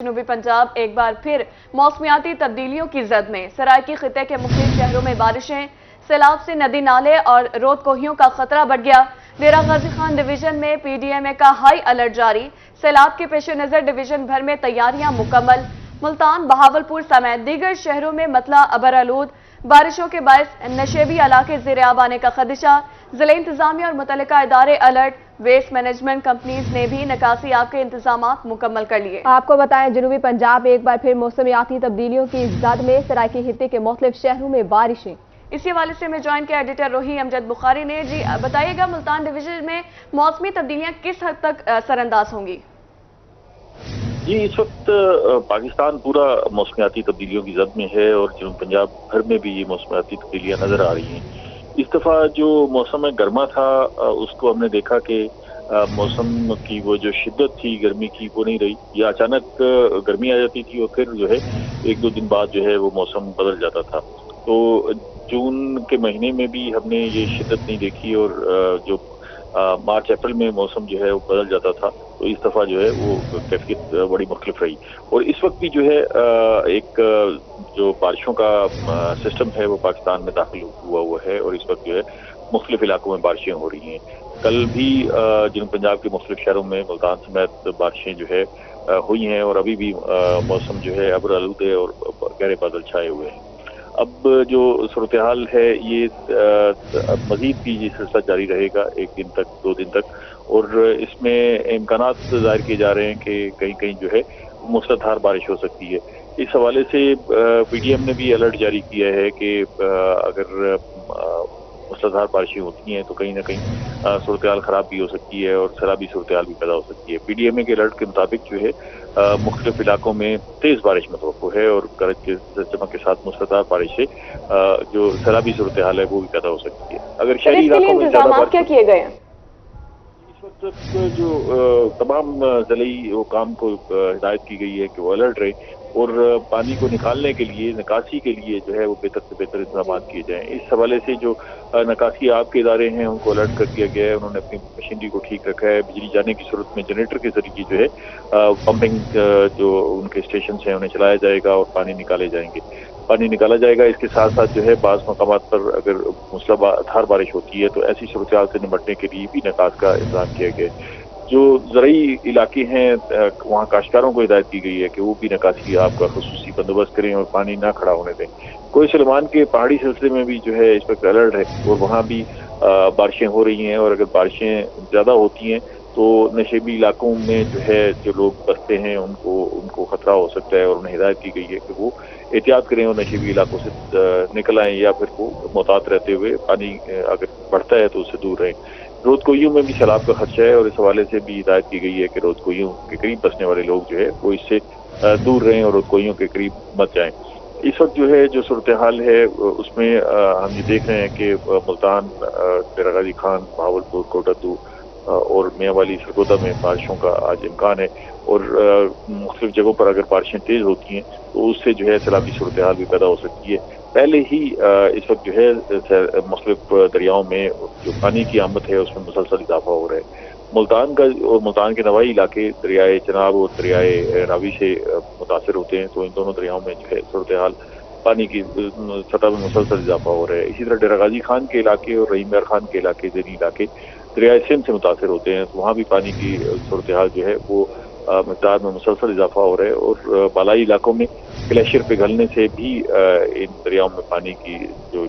जनूबी पंजाब एक बार फिर मौसमियाती तब्दीलियों की जद में। सराइकी खिते के मुख्तलिफ शहरों में बारिशें, सैलाब से नदी नाले और रोद कोहियों का खतरा बढ़ गया। डेरा गाजी खान डिवीजन में पीडीएमए का हाई अलर्ट जारी। सैलाब के पेश नजर डिवीजन भर में तैयारियां मुकम्मल। मुल्तान, बहावलपुर समेत दीगर शहरों में मतला अबरआलूद। बारिशों के बायस नशेबी इलाके ज़ेर-आब आने का खदशा। जिला इंतजामिया और मुतल्लिका इदारे अलर्ट। वेस्ट मैनेजमेंट कंपनीज ने भी निकासी आब के इंतजामात मुकम्मल कर लिए। आपको बताएं, जनूबी पंजाब एक बार फिर मौसमियाती तब्दीलियों की जद में। सराइकी खित्ते के मुख्तलिफ शहरों में बारिशें। इसी हवाले से मैं ज्वाइन किया एडिटर रोही अमजद बुखारी ने। जी बताइएगा, मुल्तान डिवीजन में मौसमी तब्दीलियां किस हद तक असरअंदाज होंगी? जी, इस वक्त पाकिस्तान पूरा मौसमियाती तब्दीलियों की जद में है और जनूब पंजाब भर में भी ये मौसमियाती तब्दीलियां नजर आ रही हैं। इस दफ़ा जो मौसम गर्मा था उसको हमने देखा कि मौसम की वो जो शिद्दत थी गर्मी की वो नहीं रही। या अचानक गर्मी आ जाती थी और फिर जो है एक दो दिन बाद जो है वो मौसम बदल जाता था। तो जून के महीने में भी हमने ये शिद्दत नहीं देखी और जो मार्च अप्रैल में मौसम जो है वो बदल जाता था। तो इस दफ़ा जो है वो कैफियत बड़ी मुख्तलिफ रही और इस वक्त भी जो है एक जो बारिशों का सिस्टम है वो पाकिस्तान में दाखिल हुआ है और इस वक्त जो है मुख्तलिफ इलाकों में बारिशें हो रही हैं। कल भी जनूब पंजाब के मुख्तलिफ शहरों में मुल्तान समेत बारिशें जो है हुई हैं और अभी भी मौसम जो है अबरआलूद है और गहरे बादल छाए हुए हैं। अब जो सूरत हाल है ये मजीद भी ये सिलसिला जारी रहेगा एक दिन तक, दो दिन तक, और इसमें इम्कानात जाहिर किए जा रहे हैं कि कहीं कहीं जो है मूसलाधार बारिश हो सकती है। इस हवाले से पीडीएम ने भी अलर्ट जारी किया है कि अगर मूसलाधार बारिशें होती हैं तो कहीं ना कहीं सूरत हाल खराब भी हो सकती है और सैलाबी सूरत हाल भी पैदा हो सकती है। पीडीएमए के अलर्ट के मुताबिक जो है मुख्तलिफ इलाकों में तेज बारिश मतवक्को है और गरज के चमक के साथ मूसलाधार बारिश से जो सैलाबी सूरत हाल है वो भी पैदा हो सकती है। अगर शहरी इलाकों में इंतजाम क्या किए गए हैं? इस वक्त जो तमाम ज़िले वो काम को हिदायत की गई है कि वो अलर्ट रहे और पानी को निकालने के लिए, निकासी के लिए जो है वो बेहतर से बेहतर इंतजाम किए जाएं। इस हवाले से जो निकासी आपके इदारे हैं उनको अलर्ट कर दिया गया है। उन्होंने अपनी मशीनरी को ठीक रखा है। बिजली जाने की सूरत में जनरेटर के जरिए जो है पंपिंग जो उनके स्टेशन हैं उन्हें चलाया जाएगा और पानी निकाले जाएंगे, पानी निकाला जाएगा। इसके साथ साथ जो है बाज़ मकामात पर अगर मूसलाधार बारिश होती है तो ऐसी सूरत हाल से निपटने के लिए भी निकास का इंतजाम किया गया है। जो ज़रूरी इलाके हैं वहाँ काश्तकारों को हिदायत की गई है कि वो भी निकासी आपका खुसूसी बंदोबस्त करें और पानी ना खड़ा होने दें। कोई सलमान के पहाड़ी सिलसिले में भी जो है इस वक्त अलर्ट है और वहाँ भी बारिशें हो रही हैं और अगर बारिशें ज़्यादा होती हैं तो नशेबी इलाकों में जो है जो लोग बसते हैं उनको खतरा हो सकता है और उन्हें हिदायत की गई है कि वो एहतियात करें और नशेबी इलाकों से निकल आएँ या फिर वो मोहतात रहते हुए पानी अगर बढ़ता है तो उससे दूर रहें। रोद कोहियों में भी सैलाब का खदशा है और इस हवाले से भी हिदायत की गई है कि रोद कोहियों के करीब बसने वाले लोग जो है वो इससे दूर रहें और रोद कोहियों के करीब मत जाएं। इस वक्त जो है जो सूरत हाल है उसमें हम ये देख रहे हैं कि मुल्तान, डेरा गाजी खान, बहावलपुर, कोटद्दू और मियांवाली, सरगोदा में बारिशों का आज इम्कान है और मुख्तलिफ जगहों पर अगर बारिशें तेज़ होती हैं तो उससे जो है सैलाबी सूरत हाल भी पैदा हो सकती है। पहले ही इस वक्त जो है मुख्तलिफ दरियाओं में जो पानी की आमद है उसमें मुसलसल इजाफा हो रहा है। मुल्तान का और मुल्तान के नवाई इलाके दरियाए चनाब और दरियाए रावी से मुतासर होते हैं तो इन दोनों दरियाओं में जो है सूरत हाल पानी की सतह में मुसलसल इजाफा हो रहा है। इसी तरह डेरा गाजी खान के इलाके और रहीम यार खान के इलाके, ज़ेरी इलाके दरियाए सिंध से मुतासर होते हैं तो वहाँ भी पानी की सूरत हाल जो है वो मकदार में मुसलसल इजाफा हो रहा है और बालाई इलाकों में ग्लेशियर पिघलने से भी इन दरियाओं में पानी की जो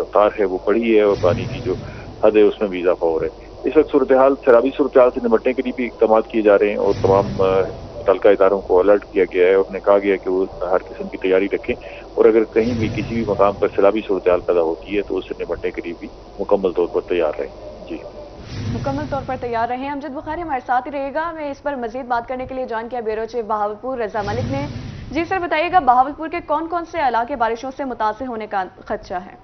रफ्तार है वो बढ़ी है और पानी की जो हद है उसमें भी इजाफा हो रहा है। इस वक्त सूरत हाल सैलाबी सूरत हाल से निपटने के लिए भी इक़दाम किए जा रहे हैं और तमाम मुतल्लिका इदारों को अलर्ट किया गया है और उन्हें कहा गया है कि वो हर किस्म की तैयारी रखें और अगर कहीं भी किसी भी मकाम पर सैलाबी सूरत हाल पैदा होती है तो उससे निपटने के लिए भी मुकम्मल तौर पर तैयार रहें। जी, मुकम्मल तौर पर तैयार रहे। अमजद बुखारी हमारे साथ ही रहेगा। मैं इस पर मजीद बात करने के लिए ज्वाइन किया ब्यूरो चीफ बहावलपुर रजा मलिक ने। जी सर, बताइएगा बहावलपुर के कौन कौन से इलाके बारिशों से मुतासिर होने का खदशा है?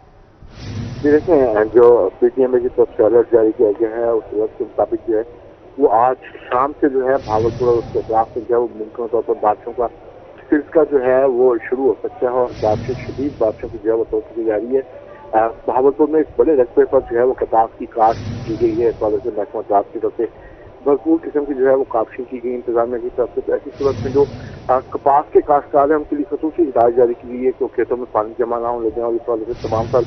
जी देखें, जो पीटीएमए की तरफ से अलर्ट जारी किया गया है उस वक्त के मुताबिक जो है वो आज शाम से जो है बहावलपुर और उसके अतराफ में जो है वो मुमकिन तौर पर बारिशों का सिलसिला जो है वो शुरू हो सकता है और बारिशें शदीद बारिशों की जो है वो तोड़ की जा रही है। बहावलपुर में इस बड़े रकबे पर जो है वो कटाफ की काट की गई है। इस वजह से महकमा की तरफ से भरपूर किस्म की जो है वो काबशी की गई इंतजामिया की तरफ से। तो ऐसी सूरत में जो कपास के काश्तकार हैं उनके लिए खसूसी हिदायत जारी की गई है कि वो खेतों में पानी जमा ना होने दें और इस वाले से तमाम तर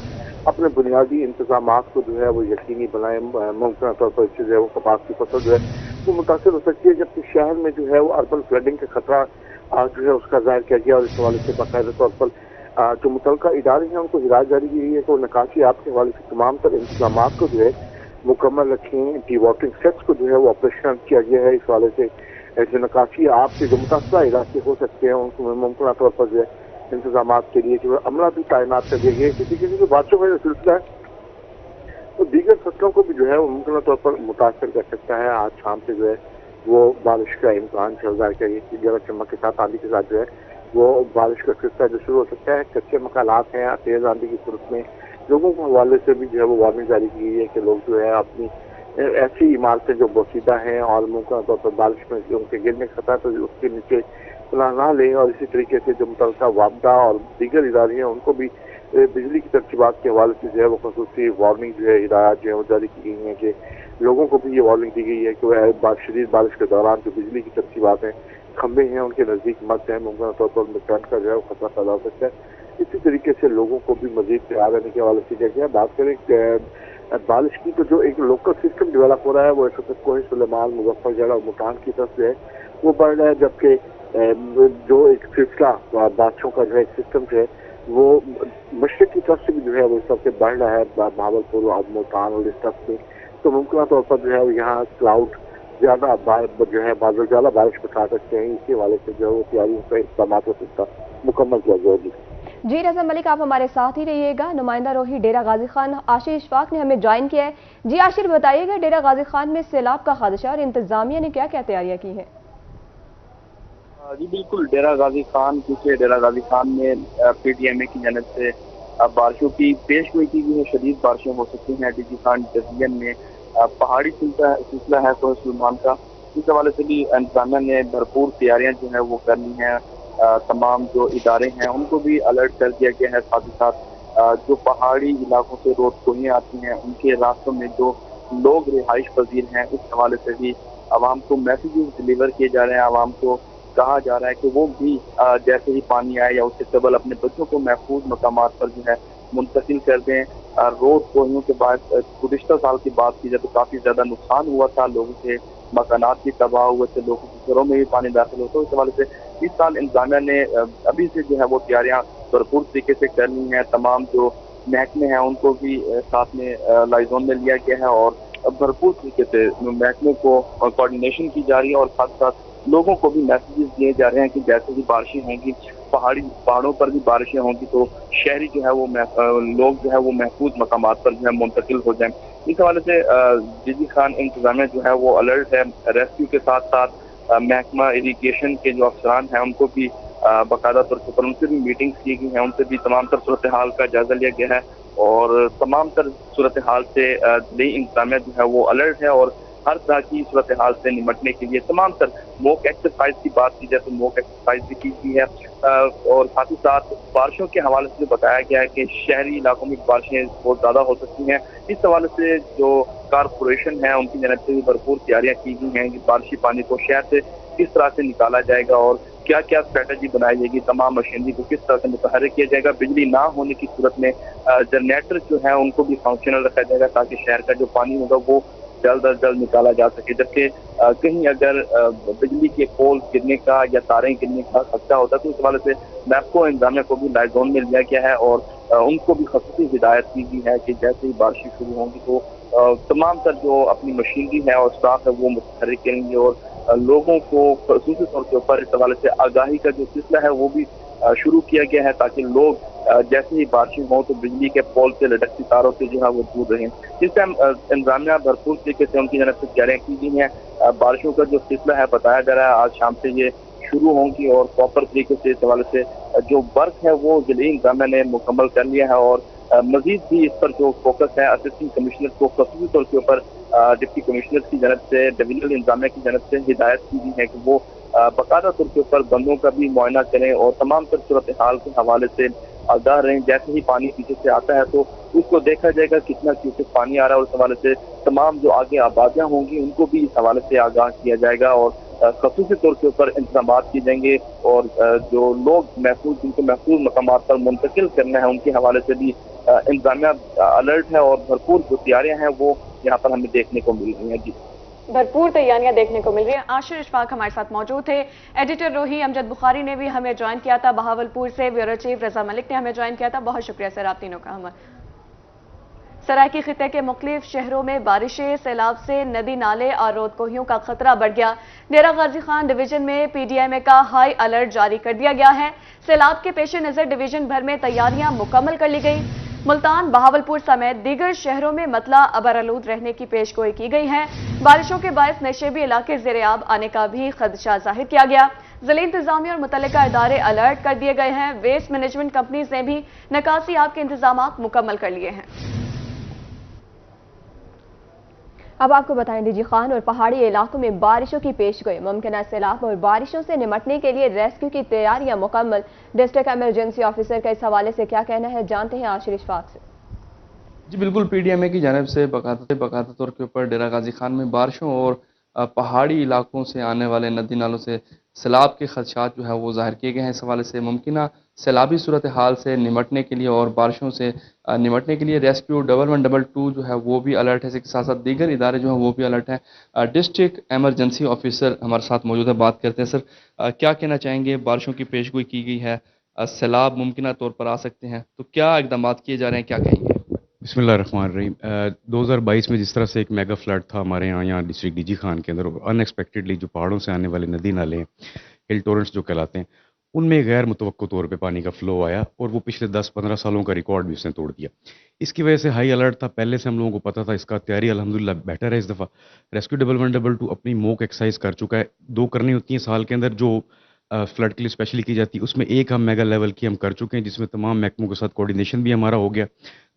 अपने बुनियादी इंतजाम को जो है वो यकीनी बनाए। मुमकिन तौर पर इससे जो है वो कपास की फसल जो है वो मुतासर हो सकती है, जबकि शहर में जो है वो अर्बन फ्लडिंग का खतरा जो है उसका जाहिर किया गया और इस हवाले से बाकायदा तौर पर जो मुतलका इदारे हैं उनको हिदायत जारी की गई है कि वो निकासी आपके हवाले से तमाम तर इंतजाम को जो है मुकम्मल रखें। डी वाटरिंग सेट्स को जो है वो ऑपरेशनल किया गया है। इस हवाले से जो निकासी आपके जो मुतासरा इलाके हो सकते हैं उनको मुमकिन तौर पर जो है इंतजाम के लिए जो है अमला भी तैनात कर दिया गया है। किसी किसी जो बातों का जो सिलसिला है तो दीगर फसलों को भी जो है वो मुमकिन तौर पर मुतासर कर सकता है। आज शाम से जो है वो बारिश का इम्कान जाहिर किया गया कि गरज चमक के साथ आंधी के साथ जो है वो बारिश का सिलसिला जो शुरू हो सकता है। कच्चे मकानात हैं, तेज आंधी की सूरत में लोगों के हवाले से भी जो है वो वार्निंग जारी की गई है कि लोग जो है अपनी ऐसी इमारतें जो बोसीदा हैं और मुमकिन तौर पर बारिश में जो उनके गिरने का खतरा है तो उसके नीचे पनाह ना लें। और इसी तरीके से जो मुतल्लिका वापदा और दीगर इदारे हैं उनको भी बिजली की तरतीबात के हवाले से जो है वो खसूसी वार्निंग जो है हिदायत जो है वो जारी की गई हैं कि लोगों को भी ये वार्निंग दी गई है कि वह शदीद बारिश के दौरान जो बिजली की तरतीबात हैं, खंभे हैं, उनके नज़दीक मत हैं, मुमकिन तौर पर उनमें करंट का जो है वो खतरा पैदा हो सकता है। इसी तरीके से लोगों को भी मजीद तैयार रहने के हवाले से किया गया। बात करें बारिश की तो जो एक लोकल सिस्टम डेवलप हो रहा है वो इस वक्त कोहिन सुलेमान, मुजफ्फरगढ़ और मुल्तान की तरफ से है वो बढ़ रहा है, जबकि जो एक सिलसिला बारिशों का जो है सिस्टम जो है वो मशरक़ की तरफ से भी जो है वो इस तरफ से बढ़ रहा है, भावलपुर और मुल्तान और इस तरफ से। तो मुमकिन तौर पर जो है यहाँ क्लाउड ज़्यादा जो है बादल ज़्यादा बारिश बता सकते हैं। इसी हवाले से जो है वो तैयारियों का इंतजाम का मुकम्मल किया गया। जी रज़ा मलिक, आप हमारे साथ ही रहिएगा। नुमाइंदा रोही डेरा गाजी खान आशिर इशफाक ने हमें ज्वाइन किया है। जी आशिर, बताइएगा डेरा गाजी खान में सैलाब का खदशा और इंतजामिया ने क्या क्या तैयारियां की हैं? जी बिल्कुल, डेरा गाजी खान, क्योंकि डेरा गाजी खान में PTMA की जानिब से बारिशों की पेश गोई की गई है। शदीद बारिशें हो सकती हैं डीजी खान डिवीजन में। पहाड़ी सिलसिला है कोहिन सुलेमान का, इस हवाले से भी इंतजामिया ने भरपूर तैयारियां जो है वो कर ली हैं। तमाम जो इदारे हैं उनको भी अलर्ट कर दिया गया है। साथ ही साथ जो पहाड़ी इलाकों से रोडकोहियाँ आती हैं उनके रास्तों में जो लोग रिहाइश पजीर हैं उस हवाले से भी आवाम को मैसेजेस डिलीवर किए जा रहे हैं। आवाम को कहा जा रहा है कि वो भी जैसे ही पानी आए या उससे कबल अपने बच्चों को महफूज मकामात पर जो है मुंतकिल कर दें। रोड कोहियों के बाद गुज़िश्ता साल की बात की जाए तो काफ़ी ज़्यादा नुकसान हुआ था, लोगों के मकानात भी तबाह हुए थे, लोगों के घरों में भी पानी दाखिल होता। इस हवाले से इस साल इंतजामिया ने अभी से जो है वो तैयारियां भरपूर तरीके से कर ली हैं। तमाम जो महकमे हैं उनको भी साथ में लाइजोन में लिया गया है और भरपूर तरीके से महकमे को कोऑर्डिनेशन की जा रही है और साथ साथ लोगों को भी मैसेजेस दिए जा रहे हैं कि जैसे ही बारिशें होंगी, पहाड़ों पर भी बारिशें होंगी तो शहरी जो है वो लोग जो है वो महफूज मकामात पर जो है मुंतकिल हो जाएं। इस हवाले से डीजी खान इंतजामिया जो है वो अलर्ट है। रेस्क्यू के साथ साथ महकमा इरीगेशन के जो अफसरान हैं उनको भी बाकायदा तौर पर उनसे भी मीटिंग्स की गई हैं, उनसे भी तमाम तर सूरत हाल का जायजा लिया गया है और तमाम तर सूरत हाल से नई इंतजामिया जो है वो अलर्ट है और हर तरह की सूरत हाल से निपटने के लिए तमाम तर मॉक एक्सरसाइज की बात की जाए तो मॉक एक्सरसाइज भी की गई है। और साथ ही साथ बारिशों के हवाले से बताया गया है कि शहरी इलाकों में बारिशें बहुत ज़्यादा हो सकती हैं। इस हवाले से जो कारपोरेशन है उनकी जानिब से भी भरपूर तैयारियां की गई हैं कि बारिशी पानी को शहर से किस तरह से निकाला जाएगा और क्या क्या स्ट्रेटजी बनाई जाएगी, तमाम मशीनरी को किस तरह से मुतहर्रिक किया जाएगा। बिजली ना होने की सूरत में जनरेटर जो है उनको भी फंक्शनल रखा जाएगा ताकि शहर का जो पानी होगा वो जल्द अज जल्द निकाला जा सके। जबकि कहीं अगर बिजली के पोल गिरने का या तारें गिरने का खतरा होता है तो इस हवाले से मैपको इंतजामिया को भी लाइजोन में लिया गया है और उनको भी खसूसी हिदायत की गई है कि जैसे ही बारिश शुरू होंगी तो तमाम तर जो अपनी मशीनरी है और स्टाफ है वो मुतहर्रिक करेंगे और लोगों को खसूसी तौर के ऊपर इस हवाले से आगाही का जो सिलसिला है वो भी शुरू किया गया है ताकि लोग जैसे ही बारिशें हों तो बिजली के पोल से लटकती तारों से जो है वो दूर रहें। इस टाइम इंतजामिया भरपूर तरीके से उनकी जानिब से तैयारियां की गई हैं। बारिशों का जो सिलसिला है बताया जा रहा है आज शाम से ये शुरू होंगी और प्रॉपर तरीके से इस हवाले से जो वर्क है वो जिले इंतजामिया ने मुकम्मल कर लिया है और मजीद भी इस पर जो फोकस है असिस्टेंट कमिश्नर को खसूसी तौर के ऊपर डिप्टी कमिश्नर की जानिब से डिवीजनल इंतजामिया की जानिब से हिदायत की गई है कि वो बाकायदा तौर के ऊपर बंदों का भी मुआयना करें और तमाम तर सूरत हाल के हवाले से आगाह रहें। जैसे ही पानी पीछे से आता है तो उसको देखा जाएगा कितना क्यूसेक पानी आ रहा है और इस हवाले से तमाम जो आगे आबादियां होंगी उनको भी इस हवाले से आगाह किया जाएगा और خصوصی طور کے اوپر انتظامات کیے جائیں گے، اور جو لوگ جن کو محفوظ مقامات پر منتقل کرنا ہے ان کے حوالے سے بھی انتظامیہ الرٹ ہے، اور بھرپور جو تیاریاں ہیں وہ یہاں پر ہمیں دیکھنے کو مل رہی ہیں۔ جی بھرپور تیاریاں دیکھنے کو مل رہی ہیں۔ عاشر اشفاق ہمارے ساتھ موجود تھے، ایڈیٹر روحی امجد بخاری نے بھی ہمیں جوائن کیا تھا، بہاولپور سے بیورو چیف رضا ملک نے ہمیں جوائن کیا تھا۔ بہت شکریہ سر آپ تینوں کا۔ سرائکی خطے کے مختلف شہروں میں بارشیں، سیلاب سے ندی نالے اور رود کوہیوں کا خطرہ بڑھ گیا۔ ڈیرہ غازی خان ڈویژن میں پی ڈی ایم اے کا ہائی الرٹ جاری کر دیا گیا ہے۔ سیلاب کے پیش نظر ڈویژن بھر میں تیاریاں مکمل کر لی گئی۔ ملتان، بہاولپور سمیت دیگر شہروں میں مطلع ابرآلود رہنے کی پیش گوئی کی گئی ہے۔ بارشوں کے باعث نشیبی علاقے زیر آب آنے کا بھی خدشہ ظاہر کیا گیا۔ ضلعی انتظامیہ اور متعلقہ ادارے الرٹ کر دیے گئے ہیں۔ ویسٹ مینجمنٹ کمپنیز نے بھی نکاسی آب کے انتظامات مکمل کر لیے ہیں۔ اب آپ کو بتائیں ڈی جی خان اور پہاڑی علاقوں میں بارشوں کی پیش گوئی، ممکنہ سیلاب اور بارشوں سے نمٹنے کے لیے ریسکیو کی تیاریاں مکمل۔ ڈسٹرکٹ ایمرجنسی آفیسر کا اس حوالے سے کیا کہنا ہے، جانتے ہیں عاشر اشفاق سے۔ جی بالکل، پی ڈی ایم اے کی جانب سے باقاعدہ طور کے اوپر ڈیرہ غازی خان میں بارشوں اور پہاڑی علاقوں سے آنے والے ندی نالوں سے سیلاب کے خدشات جو ہے وہ ظاہر کیے گئے ہیں۔ اس حوالے سے ممکنہ سیلابی صورتحال سے نمٹنے کے لیے اور بارشوں سے نمٹنے کے لیے ریسکیو 1112 جو ہے وہ بھی الرٹ ہے، اس کے ساتھ ساتھ دیگر ادارے جو ہیں وہ بھی الرٹ ہیں۔ ڈسٹرکٹ ایمرجنسی آفیسر ہمارے ساتھ موجود ہے، بات کرتے ہیں۔ سر کیا کہنا چاہیں گے؟ بارشوں کی پیش گوئی کی گئی ہے، سیلاب ممکنہ طور پر آ سکتے ہیں، تو کیا اقدامات کیے جا رہے ہیں، کیا کہیں گے؟ بسم اللہ الرحمن الرحیم۔ 2022 میں جس طرح سے ایک میگا فلڈ تھا ہمارے یہاں ڈسٹرکٹ ڈی جی خان کے اندر، ان ایکسپیکٹڈلی جو پہاڑوں سے آنے والے ندی نالے ہیں، ہل ٹورنٹس جو کہلاتے ہیں، ان میں غیر متوقع طور پہ پانی کا فلو آیا، اور وہ پچھلے 10-15 سالوں کا ریکارڈ بھی اس نے توڑ دیا۔ اس کی وجہ سے ہائی الرٹ تھا، پہلے سے ہم لوگوں کو پتہ تھا، اس کا تیاری الحمدللہ بیٹر ہے۔ اس دفعہ ریسکیو 1112 اپنی موک ایکسرسائز کر چکا ہے۔ 2 کرنی ہوتی ہیں سال کے اندر جو فلڈ کے لیے اسپیشلی کی جاتی ہے، اس میں ایک ہم میگا لیول کی ہم کر چکے ہیں، جس میں تمام محکموں کے ساتھ کوارڈینیشن بھی ہمارا ہو گیا۔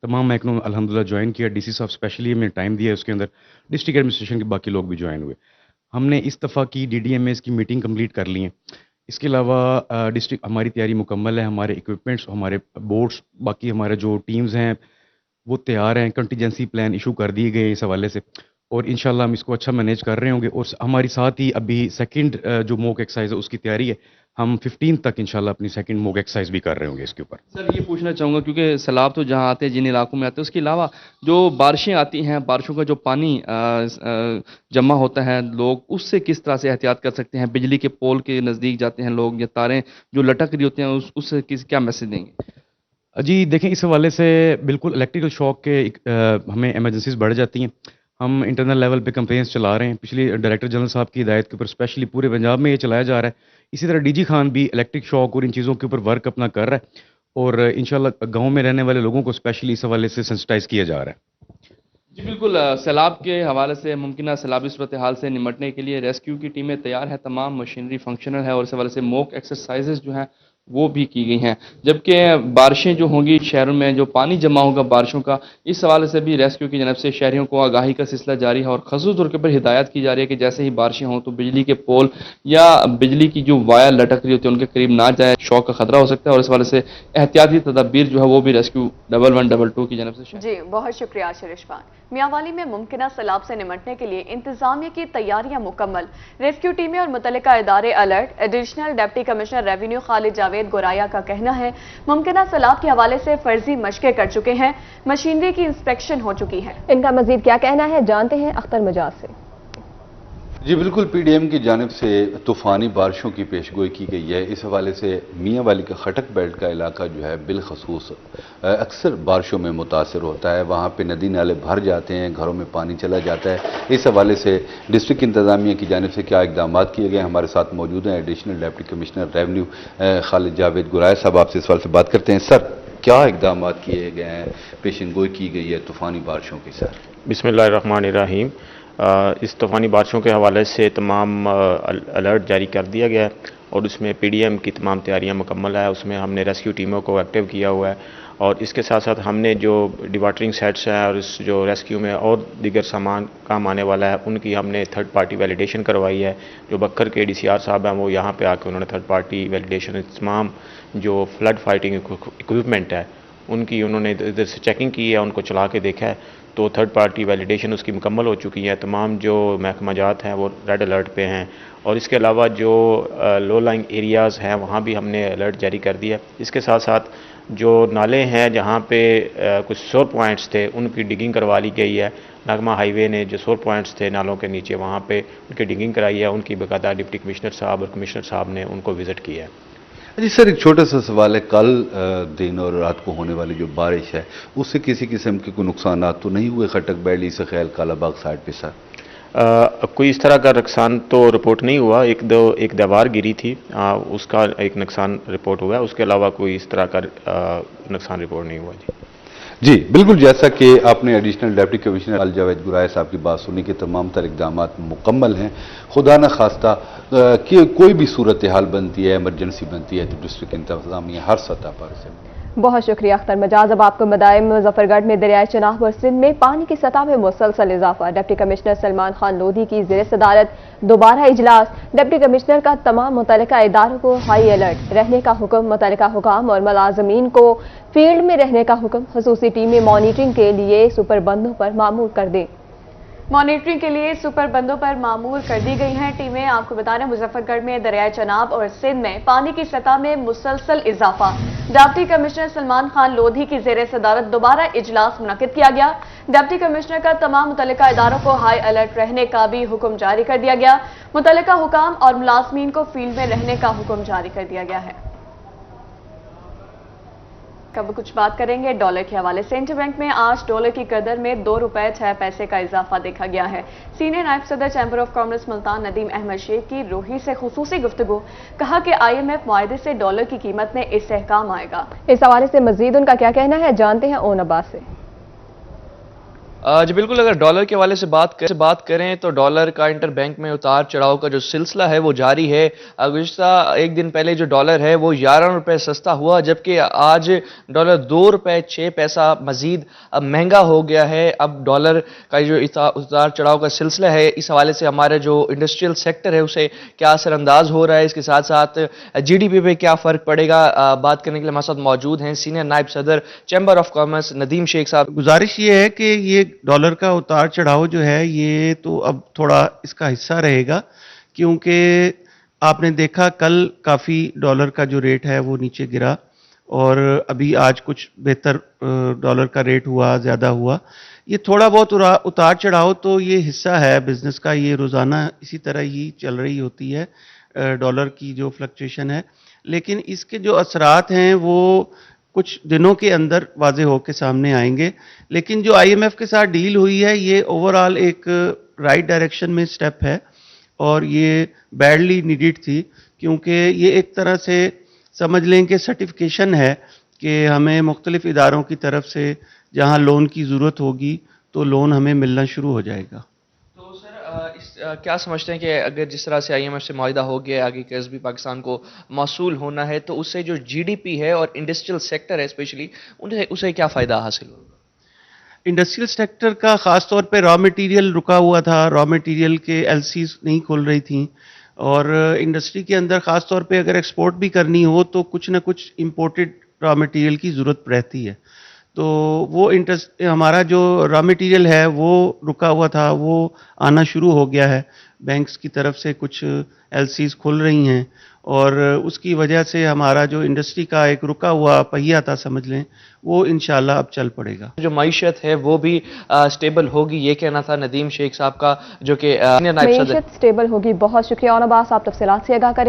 تمام محکموں الحمدللہ جوائن کیا، ڈی سی صاحب اسپیشلی ہمیں ٹائم دیا ہے، اس کے اندر ڈسٹرکٹ ایڈمنسٹریشن کے باقی لوگ بھی جوائن ہوئے۔ ہم نے اس دفعہ کی ڈی ڈی ایم ایز کی میٹنگ کمپلیٹ کر لی ہیں۔ اس کے علاوہ ڈسٹرکٹ ہماری تیاری مکمل ہے، ہمارے اکوپمنٹس، ہمارے بورڈس، باقی ہمارے جو ٹیمز ہیں وہ تیار ہیں، کنٹیجنسی پلان ایشو کر دیے گئے اس حوالے سے، اور انشاءاللہ ہم اس کو اچھا مینیج کر رہے ہوں گے۔ اور ہماری ساتھ ہی ابھی سیکنڈ جو موک ایکسرسائز ہے اس کی تیاری ہے، ہم 15 تک انشاءاللہ اپنی سیکنڈ موک ایکسرسائز بھی کر رہے ہوں گے اس کے اوپر۔ سر یہ پوچھنا چاہوں گا، کیونکہ سیلاب تو جہاں آتے ہیں، جن علاقوں میں آتے ہیں، اس کے علاوہ جو بارشیں آتی ہیں، بارشوں کا جو پانی جمع ہوتا ہے، لوگ اس سے کس طرح سے احتیاط کر سکتے ہیں؟ بجلی کے پول کے نزدیک جاتے ہیں لوگ، یا تاریں جو لٹک رہی ہوتی ہیں، اس سے کیا میسج دیں گے؟ جی دیکھیں، اس حوالے سے بالکل الیکٹریکل شاک کے ہمیں ایمرجنسیز بڑھ جاتی ہیں۔ ہم انٹرنل لیول پہ کمپینس چلا رہے ہیں، پچھلی ڈائریکٹر جنرل صاحب کی ہدایت کے اوپر اسپیشلی پورے پنجاب میں یہ چلایا جا رہا ہے۔ اسی طرح ڈی جی خان بھی الیکٹرک شاک اور ان چیزوں کے اوپر ورک اپنا کر رہا ہے، اور انشاءاللہ گاؤں میں رہنے والے لوگوں کو اسپیشلی اس حوالے سے سینسٹائز کیا جا رہا ہے۔ جی بالکل، سیلاب کے حوالے سے ممکنہ سیلابی صورتحال سے نمٹنے کے لیے ریسکیو کی ٹیمیں تیار ہیں، تمام مشینری فنکشنل ہے، اور اس حوالے سے موک ایکسرسائزز جو ہیں وہ بھی کی گئی ہیں۔ جبکہ بارشیں جو ہوں گی شہروں میں، جو پانی جمع ہوگا بارشوں کا، اس حوالے سے بھی ریسکیو کی جانب سے شہریوں کو آگاہی کا سلسلہ جاری ہے، اور خصوصی طور پر ہدایت کی جا رہی ہے کہ جیسے ہی بارشیں ہوں تو بجلی کے پول یا بجلی کی جو وائر لٹک رہی ہوتی ہے ان کے قریب نہ جائے، شوق کا خطرہ ہو سکتا ہے، اور اس حوالے سے احتیاطی تدابیر جو ہے وہ بھی ریسکیو 1112 کی جانب سے۔ جی بہت شکریہ عاشر اشفاق۔ میاں والی میں ممکنہ سیلاب سے نمٹنے کے لیے انتظامیہ کی تیاریاں مکمل، ریسکیو ٹیمیں اور متعلقہ ادارے alert. Additional deputy commissioner revenue Khalid Javed Goraya کا کہنا ہے ممکنہ سیلاب کے حوالے سے فرضی مشقیں کر چکے ہیں، مشینری کی انسپیکشن ہو چکی ہے۔ ان کا مزید کیا کہنا ہے، جانتے ہیں اختر مجاز سے۔ جی بالکل، پی ڈی ایم کی جانب سے طوفانی بارشوں کی پیشگوئی کی گئی ہے۔ اس حوالے سے میاں والی کا خٹک بیلٹ کا علاقہ جو ہے بالخصوص اکثر بارشوں میں متاثر ہوتا ہے، وہاں پہ ندی نالے بھر جاتے ہیں، گھروں میں پانی چلا جاتا ہے۔ اس حوالے سے ڈسٹرکٹ انتظامیہ کی جانب سے کیا اقدامات کیے گئے ہیں، ہمارے ساتھ موجود ہیں additional deputy commissioner revenue Khalid Javed Goraya صاحب، آپ سے اس سوال سے بات کرتے ہیں۔ سر کیا اقدامات کیے گئے ہیں، پیشن گوئی کی گئی ہے طوفانی بارشوں کی؟ سر بسم اللہ الرحمن الرحیم۔ اس طوفانی بارشوں کے حوالے سے تمام الرٹ جاری کر دیا گیا ہے، اور اس میں پی ڈی ایم کی تمام تیاریاں مکمل ہے۔ اس میں ہم نے ریسکیو ٹیموں کو ایکٹیو کیا ہوا ہے، اور اس کے ساتھ ساتھ ہم نے جو ڈیواٹرنگ سیٹس ہیں اور اس جو ریسکیو میں اور دیگر سامان کام آنے والا ہے ان کی ہم نے تھرڈ پارٹی ویلیڈیشن کروائی ہے۔ جو بکر کے ڈی سی آر صاحب ہیں وہ یہاں پہ آ کے انہوں نے تھرڈ پارٹی ویلیڈیشن، تمام جو فلڈ فائٹنگ اکوپمنٹ ہے ان کی انہوں نے ادھر سے چیکنگ کی ہے، ان کو چلا کے دیکھا ہے، تو تھرڈ پارٹی ویلیڈیشن اس کی مکمل ہو چکی ہے۔ تمام جو محکمہ جات ہیں وہ ریڈ الرٹ پہ ہیں، اور اس کے علاوہ جو لو لائنگ ایریاز ہیں وہاں بھی ہم نے الرٹ جاری کر دیا. اس کے ساتھ ساتھ جو نالے ہیں جہاں پہ کچھ سور پوائنٹس تھے ان کی ڈگنگ کروا لی گئی ہے. ناگما ہائی وے نے جو سور پوائنٹس تھے نالوں کے نیچے وہاں پہ ان کی ڈگنگ کرائی ہے. ان کی باقاعدہ ڈپٹی کمشنر صاحب اور کمشنر صاحب نے ان کو وزٹ کیا ہے. جی سر، ایک چھوٹا سا سوال ہے، کل دن اور رات کو ہونے والی جو بارش ہے اس سے کسی قسم کے کوئی نقصانات تو نہیں ہوئے خٹک بیلی سے خیال کالا باغ سائڈ پہ سر؟ کوئی اس طرح کا نقصان تو رپورٹ نہیں ہوا. ایک دیوار گری تھی اس کا ایک نقصان رپورٹ ہوا ہے. اس کے علاوہ کوئی اس طرح کا نقصان رپورٹ نہیں ہوا. جی بالکل، جیسا کہ آپ نے ایڈیشنل ڈپٹی کمشنر الجاوید گرائے صاحب کی بات سنی کہ تمام تر اقدامات مکمل ہیں. خدا نہ خواستہ کہ کوئی بھی صورتحال بنتی ہے، ایمرجنسی بنتی ہے تو ڈسٹرکٹ انتظامیہ ہر سطح پر سے. بہت شکریہ اختر مجاز. اب آپ کو بتائیں مظفر گڑھ میں دریائے چناب اور سندھ میں پانی کی سطح میں مسلسل اضافہ. ڈپٹی کمشنر سلمان خان لودھی کی زیر صدارت دوبارہ اجلاس. ڈپٹی کمشنر کا تمام متعلقہ اداروں کو ہائی الرٹ رہنے کا حکم. متعلقہ حکام اور ملازمین کو فیلڈ میں رہنے کا حکم. خصوصی ٹیمیں مانیٹرنگ کے لیے سپر بندوں پر معمور کر دیں. مانیٹرنگ کے لیے سپر بندوں پر معمور کر دی گئی ہیں ٹیمیں. آپ کو بتا رہے ہیں مظفر گڑھ میں دریائے چناب اور سندھ میں پانی کی سطح میں مسلسل اضافہ. ڈپٹی کمشنر سلمان خان لودھی کی زیر صدارت دوبارہ اجلاس منعقد کیا گیا. ڈپٹی کمشنر کا تمام متعلقہ اداروں کو ہائی الرٹ رہنے کا بھی حکم جاری کر دیا گیا. متعلقہ حکام اور ملازمین کو فیلڈ میں رہنے کا حکم جاری کر دیا گیا ہے. اب کچھ بات کریں گے ڈالر کے حوالے سے. انٹر بینک میں آج ڈالر کی قدر میں 2 روپے 6 پیسے کا اضافہ دیکھا گیا ہے. سینئر نائب صدر chamber of commerce Multan Nadeem Ahmed Sheikh کی روحی سے خصوصی گفتگو. کہا کہ IMF معاہدے سے ڈالر کی قیمت میں استحکام آئے گا. اس حوالے سے مزید ان کا کیا کہنا ہے جانتے ہیں اون عباس سے. جی بالکل، اگر ڈالر کے حوالے سے بات کریں تو ڈالر کا انٹر بینک میں اتار چڑھاؤ کا جو سلسلہ ہے وہ جاری ہے. گزشتہ ایک دن پہلے جو ڈالر ہے وہ 11 روپے سستا ہوا، جبکہ آج ڈالر 2 روپے 6 پیسہ مزید مہنگا ہو گیا ہے. اب ڈالر کا جو اتار چڑھاؤ کا سلسلہ ہے اس حوالے سے ہمارا جو انڈسٹریل سیکٹر ہے اسے کیا اثر انداز ہو رہا ہے، اس کے ساتھ ساتھ GDP پہ کیا فرق پڑے گا، بات کرنے کے لیے ہمارے ساتھ موجود ہیں سینئر نائب صدر چیمبر آف کامرس ندیم شیخ صاحب. گزارش یہ ہے کہ یہ ڈالر کا اتار چڑھاؤ جو ہے یہ تو اب تھوڑا اس کا حصہ رہے گا، کیونکہ آپ نے دیکھا کل کافی ڈالر کا جو ریٹ ہے وہ نیچے گرا اور ابھی آج کچھ بہتر ڈالر کا ریٹ ہوا، زیادہ ہوا. یہ تھوڑا بہت اتار چڑھاؤ تو یہ حصہ ہے بزنس کا، یہ روزانہ اسی طرح ہی چل رہی ہوتی ہے ڈالر کی جو فلکچویشن ہے. لیکن اس کے جو اثرات ہیں وہ کچھ دنوں کے اندر واضح ہو کے سامنے آئیں گے. لیکن جو IMF کے ساتھ ڈیل ہوئی ہے یہ اوورآل ایک رائٹ ڈائریکشن میں سٹیپ ہے اور یہ بیڈلی نیڈڈ تھی، کیونکہ یہ ایک طرح سے سمجھ لیں کہ سرٹیفکیشن ہے کہ ہمیں مختلف اداروں کی طرف سے جہاں لون کی ضرورت ہوگی تو لون ہمیں ملنا شروع ہو جائے گا. کیا سمجھتے ہیں کہ اگر جس طرح سے IMF سے معاہدہ ہو گیا آگے قرض بھی پاکستان کو موصول ہونا ہے تو اس سے جو GDP ہے اور انڈسٹریل سیکٹر ہے اسپیشلی اسے کیا فائدہ حاصل ہوگا؟ انڈسٹریل سیکٹر کا خاص طور پہ را مٹیریل رکا ہوا تھا، را مٹیریل کے LCs نہیں کھل رہی تھیں اور انڈسٹری کے اندر خاص طور پہ اگر ایکسپورٹ بھی کرنی ہو تو کچھ نہ کچھ امپورٹڈ را مٹیریل کی ضرورت رہتی ہے. تو وہ ہمارا جو را مٹیریل ہے وہ رکا ہوا تھا وہ آنا شروع ہو گیا ہے. بینکس کی طرف سے کچھ LCs کھل رہی ہیں اور اس کی وجہ سے ہمارا جو انڈسٹری کا ایک رکا ہوا پہیہ تھا سمجھ لیں وہ انشاءاللہ اب چل پڑے گا. جو معیشت ہے وہ بھی سٹیبل ہوگی، یہ کہنا تھا ندیم شیخ صاحب کا جو کہ معیشت سٹیبل ہوگی. بہت شکریہ اون عباس، آپ تفصیلات سے آگاہ کریں.